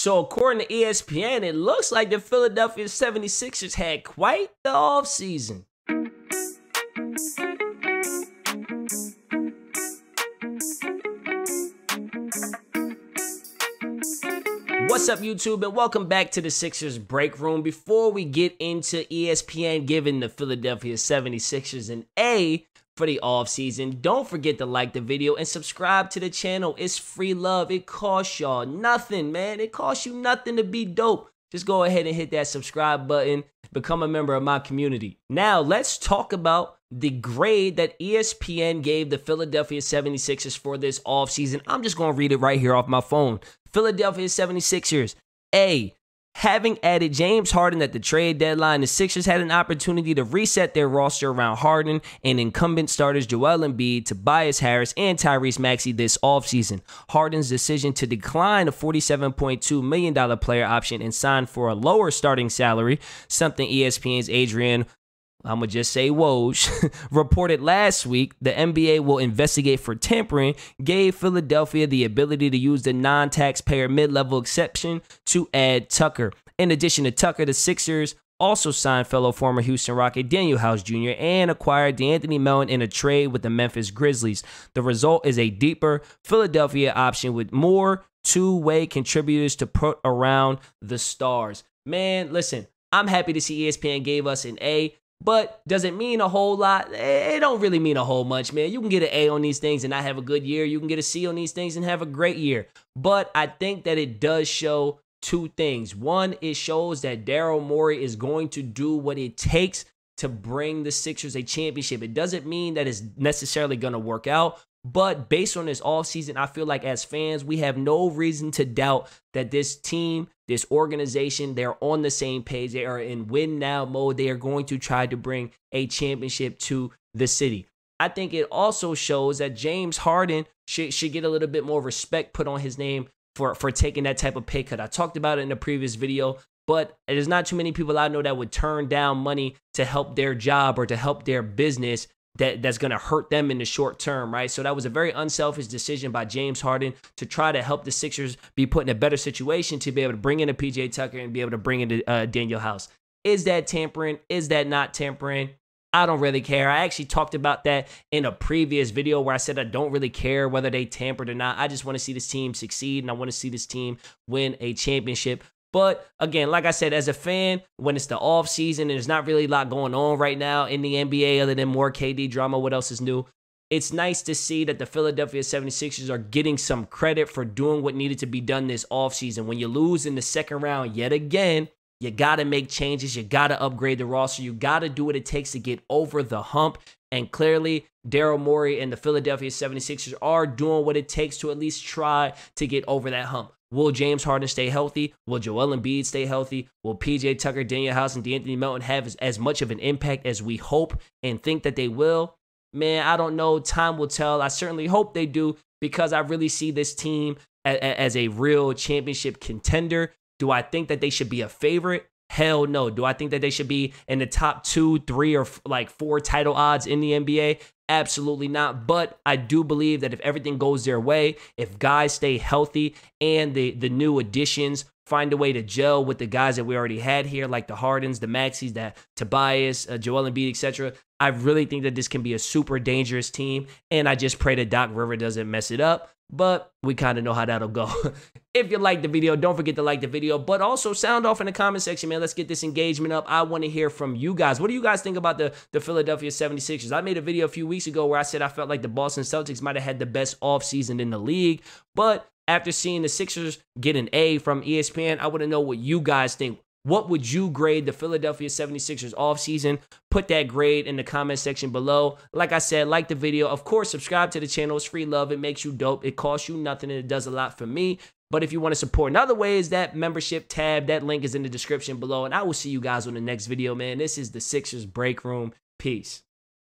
So according to ESPN, it looks like the Philadelphia 76ers had quite the offseason. What's up, YouTube, and welcome back to the Sixers Break Room. Before we get into ESPN giving the Philadelphia 76ers an A for the offseason, don't forget to like the video and subscribe to the channel. It's free love. It costs y'all nothing, man. It costs you nothing to be dope. Just go ahead and hit that subscribe button. Become a member of my community. Now, let's talk about the grade that ESPN gave the Philadelphia 76ers for this offseason. I'm just going to read it right here off my phone. Philadelphia 76ers, A. Having added James Harden at the trade deadline, the Sixers had an opportunity to reset their roster around Harden and incumbent starters Joel Embiid, Tobias Harris, and Tyrese Maxey this offseason. Harden's decision to decline a $47.2 million player option and sign for a lower starting salary, something ESPN's Adrian I'm going to just say Woj, reported last week the NBA will investigate for tampering, gave Philadelphia the ability to use the non-taxpayer mid-level exception to add Tucker. In addition to Tucker, the Sixers also signed fellow former Houston Rocket Daniel House Jr. and acquired DeAnthony Melton in a trade with the Memphis Grizzlies. The result is a deeper Philadelphia option with more two-way contributors to put around the stars. Man, listen, I'm happy to see ESPN gave us an A. But does it mean a whole lot? It don't really mean a whole much, man. You can get an A on these things and not have a good year. You can get a C on these things and have a great year. But I think that it does show two things. One, it shows that Daryl Morey is going to do what it takes to bring the Sixers a championship. It doesn't mean that it's necessarily going to work out. But based on this offseason, I feel like as fans, we have no reason to doubt that this team, this organization, they're on the same page. They are in win now mode. They are going to try to bring a championship to the city. I think it also shows that James Harden should get a little bit more respect put on his name for taking that type of pay cut. I talked about it in the previous video, but there's not too many people I know that would turn down money to help their job or to help their business that's going to hurt them in the short term, right? So that was a very unselfish decision by James Harden to try to help the Sixers be put in a better situation to be able to bring in a PJ Tucker and be able to bring in Daniel House. Is that tampering? Is that not tampering? I don't really care. I actually talked about that in a previous video where I said I don't really care whether they tampered or not. I just want to see this team succeed, and I want to see this team win a championship. But again, like I said, as a fan, when it's the off season and there's not really a lot going on right now in the NBA other than more KD drama, what else is new? It's nice to see that the Philadelphia 76ers are getting some credit for doing what needed to be done this offseason. When you lose in the second round yet again, you got to make changes. You got to upgrade the roster. You got to do what it takes to get over the hump. And clearly, Daryl Morey and the Philadelphia 76ers are doing what it takes to at least try to get over that hump. Will James Harden stay healthy? Will Joel Embiid stay healthy? Will PJ Tucker, Daniel House, and DeAnthony Melton have as much of an impact as we hope and think that they will? Man, I don't know. Time will tell. I certainly hope they do because I really see this team as a real championship contender. Do I think that they should be a favorite? Hell no. Do I think that they should be in the top 2, 3, or like 4 title odds in the NBA? Absolutely not. But I do believe that if everything goes their way, if guys stay healthy and the new additions find a way to gel with the guys that we already had here, like the Hardens, the Maxies, the Tobias, Joel Embiid, etc., I really think that this can be a super dangerous team. And I just pray that Doc Rivers doesn't mess it up. But we kind of know how that'll go. If you like the video, don't forget to like the video, but also sound off in the comment section, man. Let's get this engagement up. I want to hear from you guys. What do you guys think about the Philadelphia 76ers? I made a video a few weeks ago where I said I felt like the Boston Celtics might have had the best offseason in the league, but after seeing the Sixers get an A from ESPN, I want to know what you guys think. What would you grade the Philadelphia 76ers offseason? Put that grade in the comment section below. Like I said, like the video. Of course, subscribe to the channel. It's free love. It makes you dope. It costs you nothing, and it does a lot for me. But if you want to support in other ways, that membership tab, that link is in the description below. And I will see you guys on the next video, man. This is the Sixers Break Room. Peace.